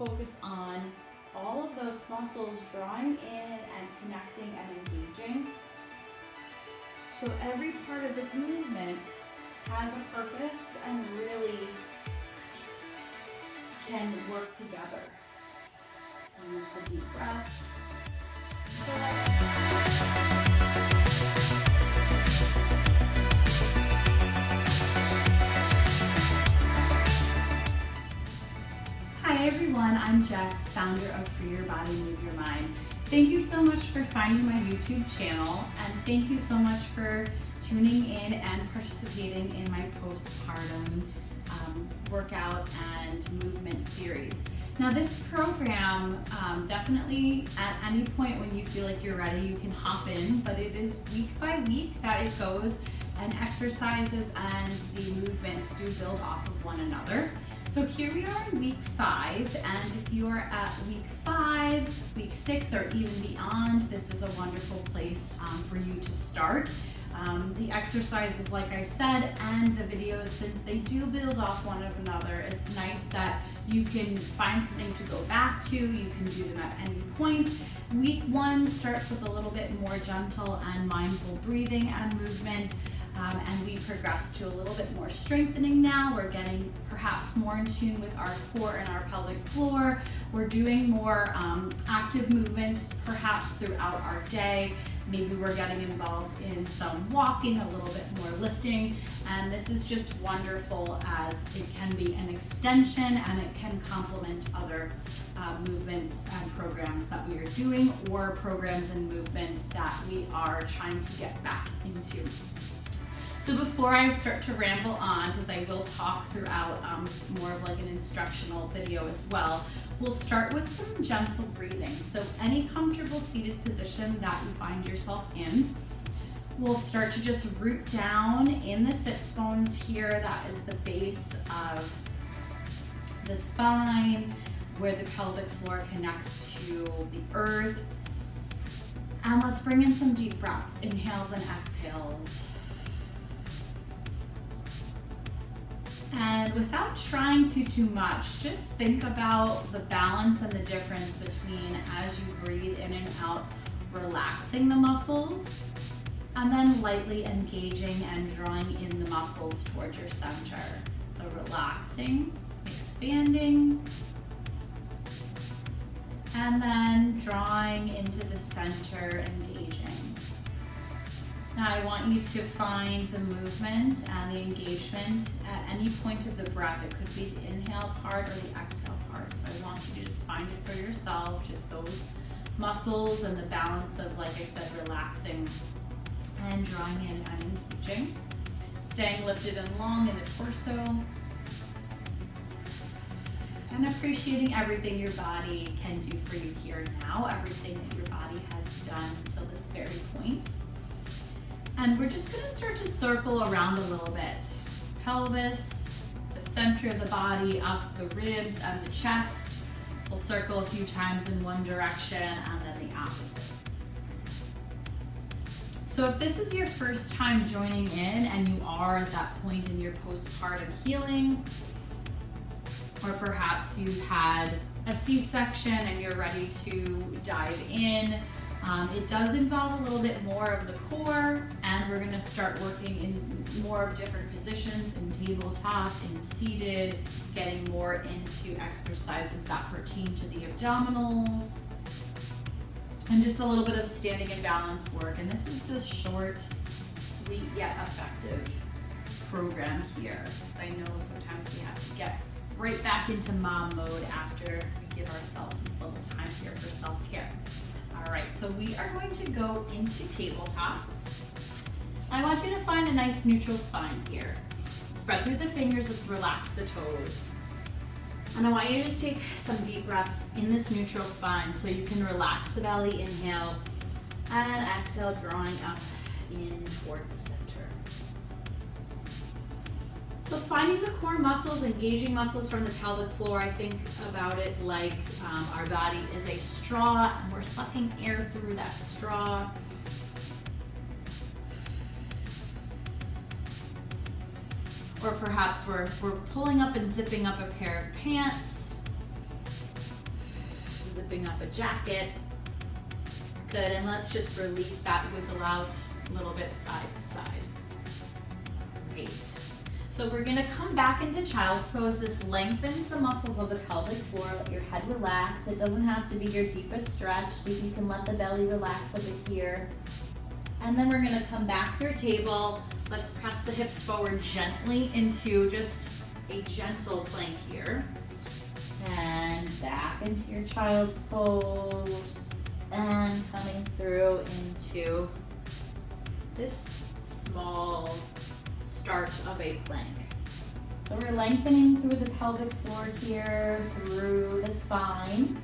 focus on all of those muscles drawing in and connecting and engaging. So every part of this movement has a purpose and really can work together. Use the deep breaths. Hi everyone, I'm Jess, founder of Free Your Body, Move Your Mind. Thank you so much for finding my YouTube channel, and thank you so much for tuning in and participating in my postpartum workout and movement series. Now this program, definitely at any point when you feel like you're ready, you can hop in, but it is week by week that it goes, and exercises and the movements do build off of one another. So here we are in week 5, and if you are at week 5, week 6, or even beyond, this is a wonderful place for you to start. The exercises, like I said, and the videos, since they do build off one of another, it's nice that you can find something to go back to. You can do them at any point. Week 1 starts with a little bit more gentle and mindful breathing and movement. And we progress to a little bit more strengthening now. We're getting perhaps more in tune with our core and our pelvic floor. We're doing more active movements perhaps throughout our day. Maybe we're getting involved in some walking, a little bit more lifting. And this is just wonderful, as it can be an extension and it can complement other movements and programs that we are doing, or programs and movements that we are trying to get back into. So before I start to ramble on, because I will talk throughout, it's more of like an instructional video as well, we'll start with some gentle breathing. So any comfortable seated position that you find yourself in, we'll start to just root down in the sits bones here. That is the base of the spine, where the pelvic floor connects to the earth. And let's bring in some deep breaths, inhales and exhales. And without trying too much, just think about the balance and the difference between, as you breathe in and out, relaxing the muscles, and then lightly engaging and drawing in the muscles towards your center. So relaxing, expanding, and then drawing into the center, engaging. Now I want you to find the movement and the engagement at any point of the breath. It could be the inhale part or the exhale part. So I want you to just find it for yourself, just those muscles and the balance of, like I said, relaxing and drawing in and engaging. Staying lifted and long in the torso. And appreciating everything your body can do for you here and now, everything that your body has done till this very point. And we're just gonna start to circle around a little bit. Pelvis, the center of the body, up the ribs and the chest. We'll circle a few times in one direction and then the opposite. So if this is your first time joining in and you are at that point in your postpartum healing, or perhaps you've had a C-section and you're ready to dive in, it does involve a little bit more of the core, and we're going to start working in more of different positions, in tabletop, in seated, getting more into exercises that pertain to the abdominals, and just a little bit of standing and balance work. And this is a short, sweet, yet effective program here, because I know sometimes we have to get right back into mom mode after we give ourselves this little time here for self-care. All right, so we are going to go into tabletop. I want you to find a nice neutral spine here. Spread through the fingers, let's relax the toes. And I want you to just take some deep breaths in this neutral spine so you can relax the belly, inhale, and exhale, drawing up in toward the center. So finding the core muscles, engaging muscles from the pelvic floor, I think about it like our body is a straw and we're sucking air through that straw. Or perhaps we're pulling up and zipping up a pair of pants. zipping up a jacket. Good, and let's just release that, wiggle out a little bit side to side. Great. So we're gonna come back into child's pose. This lengthens the muscles of the pelvic floor. Let your head relax. It doesn't have to be your deepest stretch. See if you can let the belly relax a bit here. And then we're gonna come back through table. Let's press the hips forward gently into just a gentle plank here. And back into your child's pose. And coming through into this small start of a plank. So we're lengthening through the pelvic floor here, through the spine.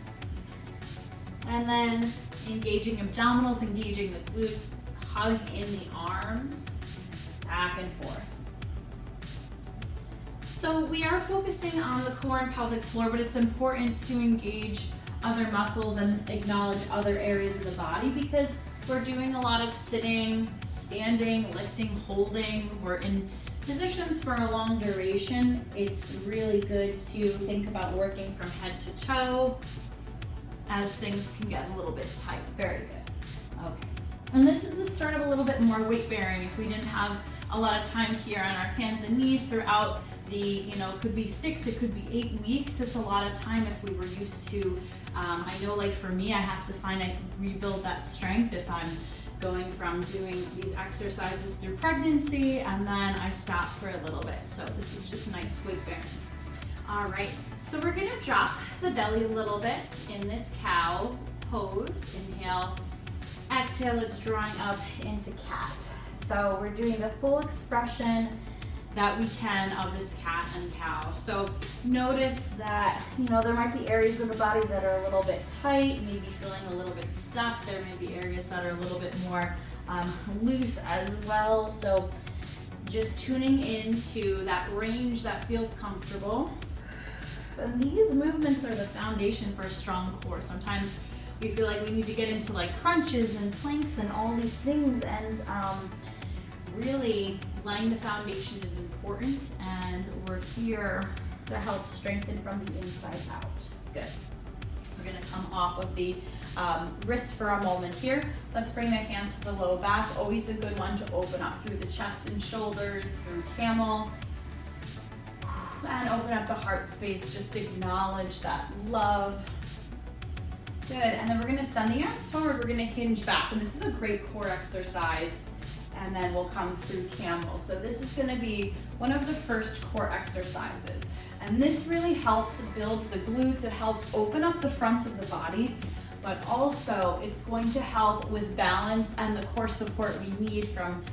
And then engaging abdominals, engaging the glutes, hug in the arms, back and forth. So we are focusing on the core and pelvic floor, but it's important to engage other muscles and acknowledge other areas of the body because we're doing a lot of sitting, standing, lifting, holding. We're in positions for a long duration. It's really good to think about working from head to toe as things can get a little bit tight. Very good. Okay. And this is the start of a little bit more weight bearing. If we didn't have a lot of time here on our hands and knees throughout the, it could be 6, it could be 8 weeks. It's a lot of time if we were used to, I know like for me, I have to rebuild that strength if I'm going from doing these exercises through pregnancy and then I stop for a little bit. So this is just nice weight bearing. All right, so we're gonna drop the belly a little bit in this cow pose. Inhale, exhale, it's drawing up into cat. So we're doing the full expression that we can of this cat and cow. So notice that, there might be areas of the body that are a little bit tight, maybe feeling a little bit stuck. There may be areas that are a little bit more loose as well. So just tuning into that range that feels comfortable. And these movements are the foundation for a strong core. Sometimes we feel like we need to get into like crunches and planks and all these things, and really laying the foundation is important, and we're here to help strengthen from the inside out. Good. We're gonna come off of the wrists for a moment here. Let's bring the hands to the low back. Always a good one to open up through the chest and shoulders, through camel. And open up the heart space, just acknowledge that love. Good, and then we're gonna send the arms forward, we're gonna hinge back, and this is a great core exercise, and then we'll come through camel. So this is gonna be one of the first core exercises, and this really helps build the glutes, it helps open up the front of the body, but also it's going to help with balance and the core support we need from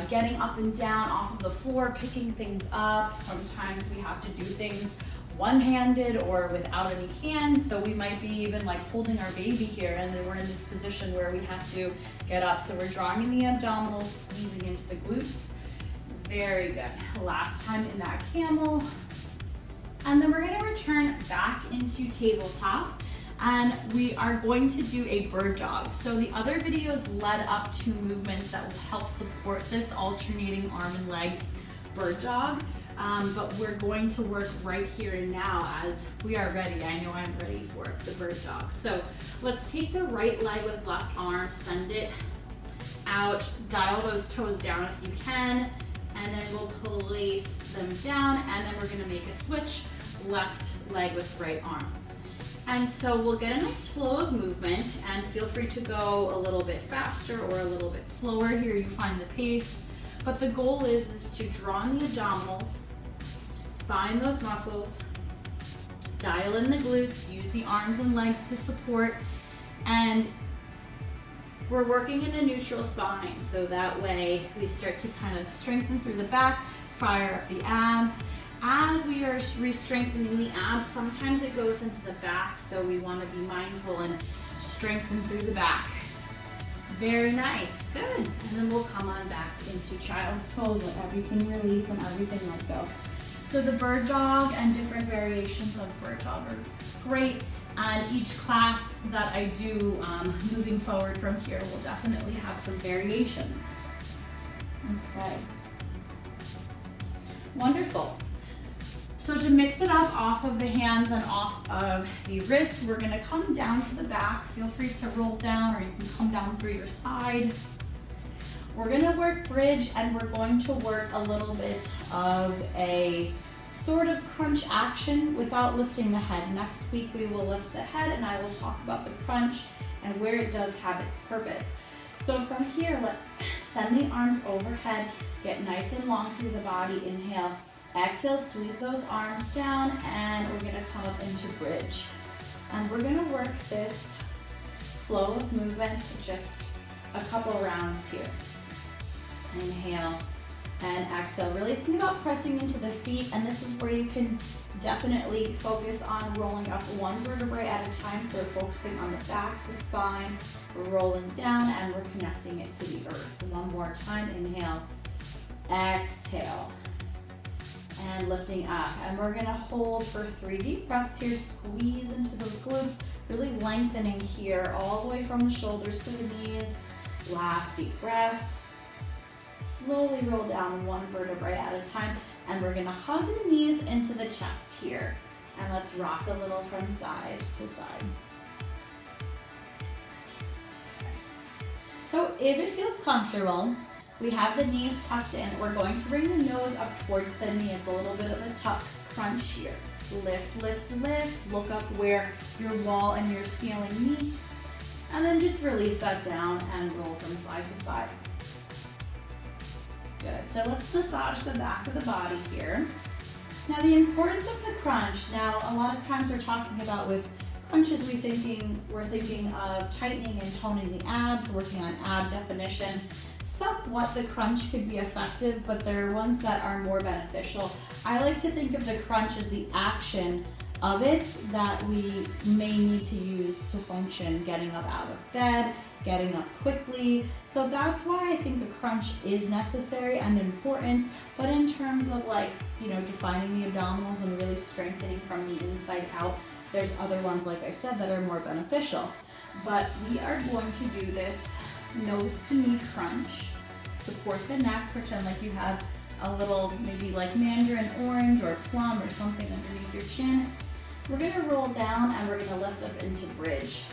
getting up and down off of the floor, picking things up. Sometimes we have to do things one-handed or without any hands, so we might be even like holding our baby here and then we're in this position where we have to get up. So we're drawing in the abdominals, squeezing into the glutes. Very good. Last time in that camel. And then we're gonna return back into tabletop. And we are going to do a bird dog. So the other videos led up to movements that will help support this alternating arm and leg bird dog. But we're going to work right here and now as we are ready. I know I'm ready for the bird dog. So let's take the right leg with left arm, send it out, dial those toes down if you can, and then we'll place them down, and then we're gonna make a switch, left leg with right arm. And so we'll get a nice flow of movement, and feel free to go a little bit faster or a little bit slower. Here you find the pace. But the goal is to draw in the abdominals, find those muscles, dial in the glutes, use the arms and legs to support, and we're working in a neutral spine. So that way we start to kind of strengthen through the back, fire up the abs. As we are re-strengthening the abs, sometimes it goes into the back, so we want to be mindful and strengthen through the back. Very nice, good. And then we'll come on back into child's pose, let everything release and everything let go. So the bird dog and different variations of bird dog are great. And each class that I do moving forward from here will definitely have some variations. Okay. Wonderful. So to mix it up off of the hands and off of the wrists, we're gonna come down to the back. Feel free to roll down, or you can come down through your side. We're gonna work bridge, and we're going to work a little bit of a sort of crunch action without lifting the head. Next week we will lift the head, and I will talk about the crunch and where it does have its purpose. So from here, let's send the arms overhead, get nice and long through the body. Inhale, exhale, sweep those arms down, and we're gonna come up into bridge. And we're gonna work this flow of movement, just a couple rounds here. Inhale and exhale. Really think about pressing into the feet, and this is where you can definitely focus on rolling up one vertebrae at a time. So we're focusing on the back, the spine, we're rolling down, and we're connecting it to the earth. One more time. Inhale, exhale, and lifting up. And we're gonna hold for 3 deep breaths here. Squeeze into those glutes, really lengthening here all the way from the shoulders to the knees. Last deep breath. Slowly roll down one vertebrae at a time, and we're gonna hug the knees into the chest here. And let's rock a little from side to side. So if it feels comfortable, we have the knees tucked in. We're going to bring the nose up towards the knees, a little bit of a tuck crunch here. Lift, lift, lift. Look up where your wall and your ceiling meet. And then just release that down and roll from side to side. Good, so let's massage the back of the body here. Now the importance of the crunch. Now a lot of times we're talking about with crunches, we're thinking of tightening and toning the abs, working on ab definition. Somewhat the crunch could be effective, but there are ones that are more beneficial. I like to think of the crunch as the action of it that we may need to use to function, getting up out of bed, getting up quickly. So that's why I think a crunch is necessary and important. But in terms of defining the abdominals and really strengthening from the inside out, there's other ones, like I said, that are more beneficial. But we are going to do this nose to knee crunch. Support the neck, pretend like you have a little, maybe like mandarin orange or plum or something underneath your chin. We're gonna roll down and we're gonna lift up into bridge.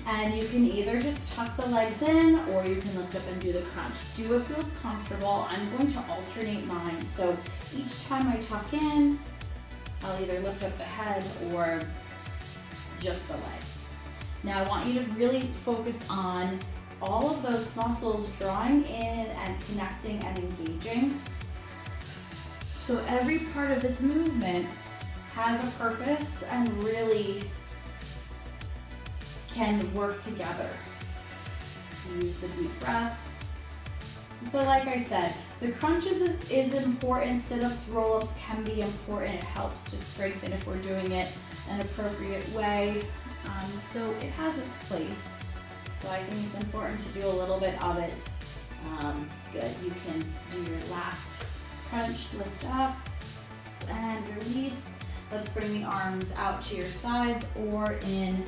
And you can either just tuck the legs in, or you can lift up and do the crunch. Do what feels comfortable. I'm going to alternate mine. So each time I tuck in, I'll either lift up the head or just the legs. Now I want you to really focus on all of those muscles drawing in and connecting and engaging. So every part of this movement has a purpose and really can work together. Use the deep breaths. And so like I said, the crunches is important. Sit-ups, roll-ups can be important. It helps to strengthen if we're doing it an appropriate way. So it has its place. So I think it's important to do a little bit of it. Good, you can do your last crunch, lift up and release. Let's bring the arms out to your sides or in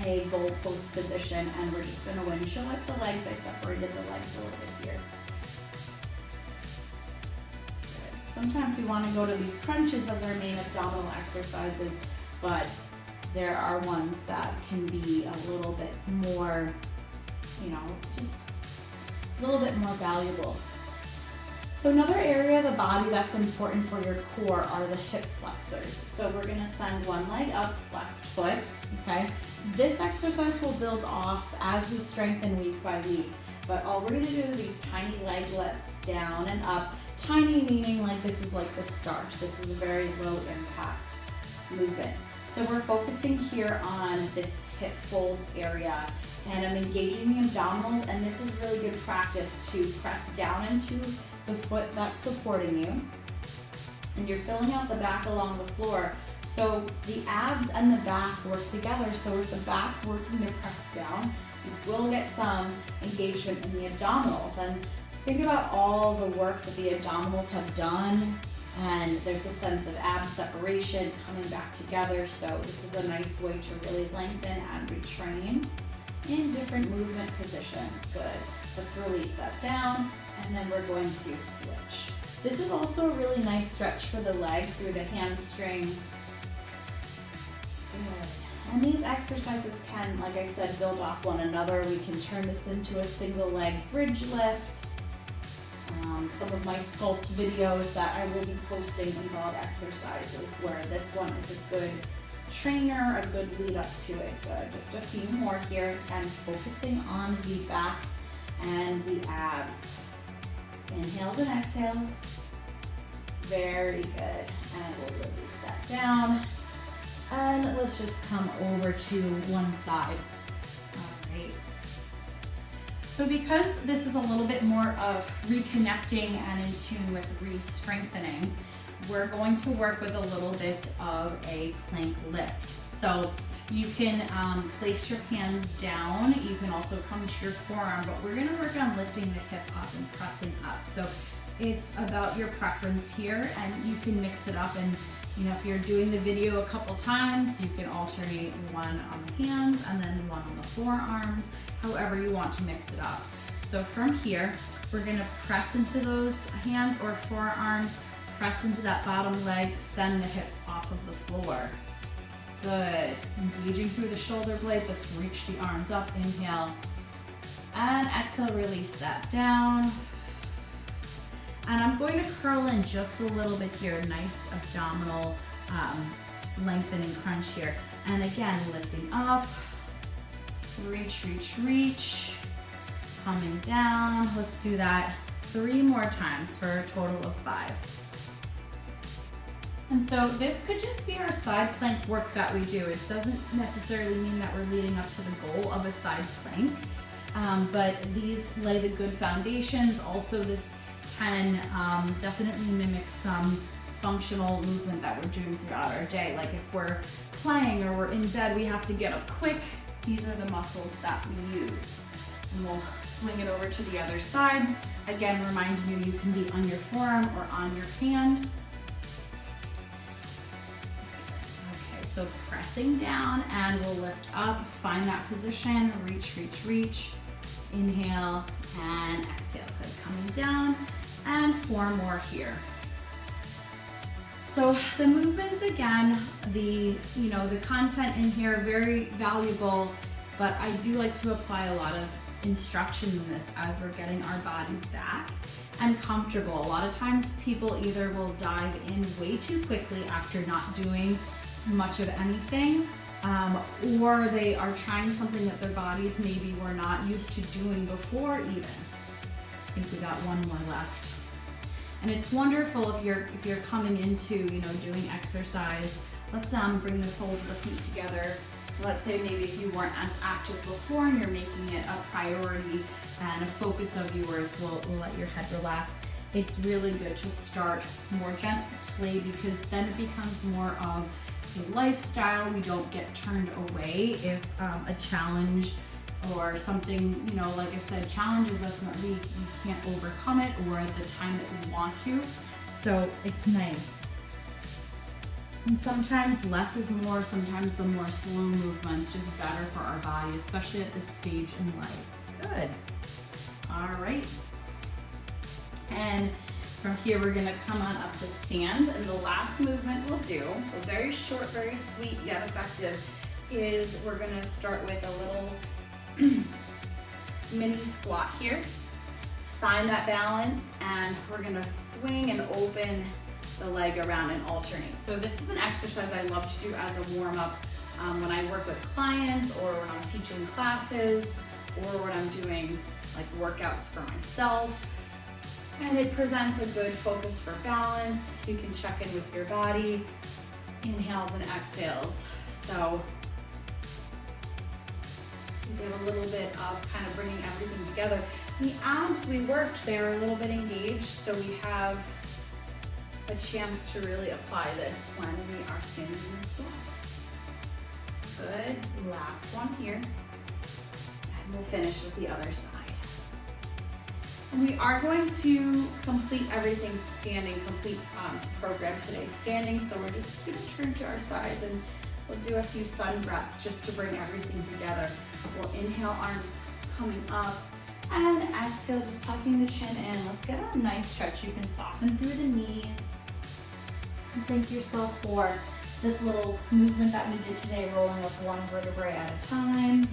a goalpost position, and we're just going to windshield up the legs. I separated the legs a little bit here. Good. So sometimes we want to go to these crunches as our main abdominal exercises, but there are ones that can be a little bit more, just a little bit more valuable. So another area of the body that's important for your core are the hip flexors. So we're gonna send one leg up, flexed foot, okay? This exercise will build off as we strengthen week by week, but all we're gonna do are these tiny leg lifts down and up. Tiny meaning like this is like the start. This is a very low impact movement. So we're focusing here on this hip fold area, and I'm engaging the abdominals, and this is really good practice to press down into the foot that's supporting you, and you're filling out the back along the floor. So the abs and the back work together. So with the back working to press down, you will get some engagement in the abdominals. And think about all the work that the abdominals have done, and there's a sense of ab separation coming back together. So this is a nice way to really lengthen and retrain in different movement positions. Good. Let's release that down, and then we're going to switch. This is also a really nice stretch for the leg through the hamstring. Good. And these exercises can, like I said, build off one another. We can turn this into a single leg bridge lift. Some of my sculpt videos that I will be posting involve exercises where this one is a good trainer, a good lead up to it. Good. Just a few more here, and focusing on the back and the abs. Inhales and exhales. Very good. And we'll release that down. And let's just come over to one side. All right. So because this is a little bit more of reconnecting and in tune with re-strengthening, we're going to work with a little bit of a plank lift. So you can place your hands down. You can also come to your forearm, but we're gonna work on lifting the hip up and pressing up. So it's about your preference here, and you can mix it up. And you know, if you're doing the video a couple times, you can alternate one on the hands and then one on the forearms, however you want to mix it up. So from here, we're gonna press into those hands or forearms, press into that bottom leg, send the hips off of the floor. Good. Engaging through the shoulder blades. Let's reach the arms up. Inhale. And exhale, release that down. And I'm going to curl in just a little bit here. Nice abdominal lengthening crunch here. And again, lifting up. Reach, reach, reach. Coming down. Let's do that 3 more times for a total of 5. And so this could just be our side plank work that we do. It doesn't necessarily mean that we're leading up to the goal of a side plank, but these lay the good foundations. Also, this can definitely mimic some functional movement that we're doing throughout our day. Like if we're playing or we're in bed, we have to get up quick. These are the muscles that we use. And we'll swing it over to the other side. Again, reminding you, you can be on your forearm or on your hand. So pressing down, and we'll lift up, find that position, reach, reach, reach. Inhale and exhale. Good. Coming down, and 4 more here. So the movements, again, the content in here, very valuable, but I do like to apply a lot of instruction in this as we're getting our bodies back and comfortable. A lot of times people either will dive in way too quickly after not doing much of anything, or they are trying something that their bodies maybe were not used to doing before even. I think we got 1 more left. And it's wonderful if you're coming into, doing exercise. Let's bring the soles of the feet together. Let's say maybe if you weren't as active before and you're making it a priority and a focus of yours, we'll let your head relax. It's really good to start more gently, because then it becomes more of a lifestyle. We don't get turned away if a challenge or something, like I said, challenges us and that we can't overcome it or at the time that we want to. So it's nice. And sometimes less is more. Sometimes the more slow movements just better for our body, especially at this stage in life. Good. All right. And from here, we're gonna come on up to stand, and the last movement we'll do, so very short, very sweet, yet effective, is we're gonna start with a little mini squat here. Find that balance, and we're gonna swing and open the leg around and alternate. So this is an exercise I love to do as a warm-up when I work with clients, or when I'm teaching classes, or when I'm doing like workouts for myself. And it presents a good focus for balance. You can check in with your body, inhales and exhales. So you get a little bit of kind of bringing everything together. The abs we worked, they're a little bit engaged, so we have a chance to really apply this when we are standing in the squat. Good, last one here. And we'll finish with the other side. We are going to complete everything standing, complete program today standing. So we're just gonna turn to our sides and we'll do a few sun breaths just to bring everything together. We'll inhale, arms coming up, And exhale, just tucking the chin in. Let's get a nice stretch. You can soften through the knees. And thank yourself for this little movement that we did today, rolling with one vertebrae at a time.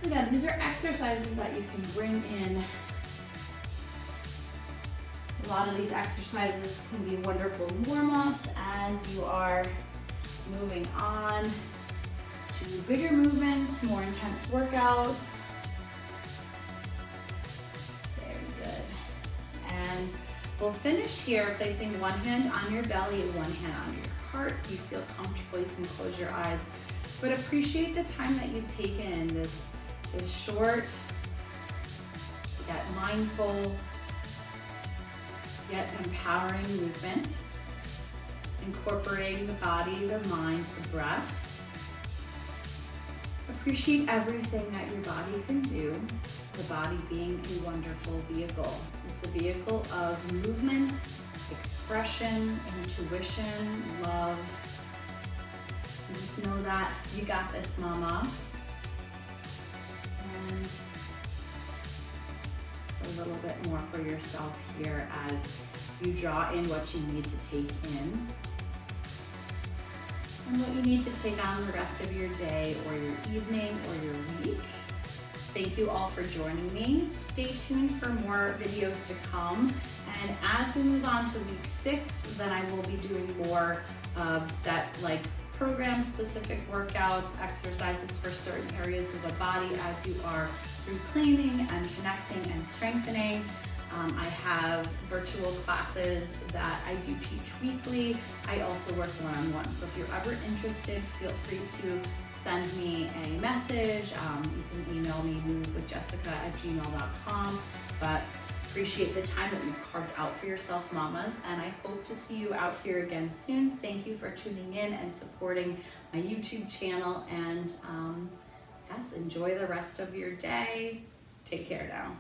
Again, these are exercises that you can bring in. A lot of these exercises can be wonderful warm-ups as you are moving on to bigger movements, more intense workouts. Very good. And we'll finish here placing one hand on your belly and one hand on your heart. If you feel comfortable, you can close your eyes, but appreciate the time that you've taken this short, yet mindful, yet empowering movement, incorporating the body, the mind, the breath. Appreciate everything that your body can do, the body being a wonderful vehicle. It's a vehicle of movement, expression, intuition, love. And just know that you got this, mama. And just a little bit more for yourself here as you draw in what you need to take in and what you need to take on the rest of your day or your evening or your week. Thank you all for joining me. Stay tuned for more videos to come. And as we move on to week 6, then I will be doing more set like program-specific workouts, exercises for certain areas of the body as you are reclaiming and connecting and strengthening. I have virtual classes that I do teach weekly. I also work one-on-one. So if you're ever interested, feel free to send me a message. You can email me movewithjessica@gmail.com. But appreciate the time that you've carved out for yourself, mamas, and I hope to see you out here again soon. Thank you for tuning in and supporting my YouTube channel, and yes, enjoy the rest of your day. Take care now.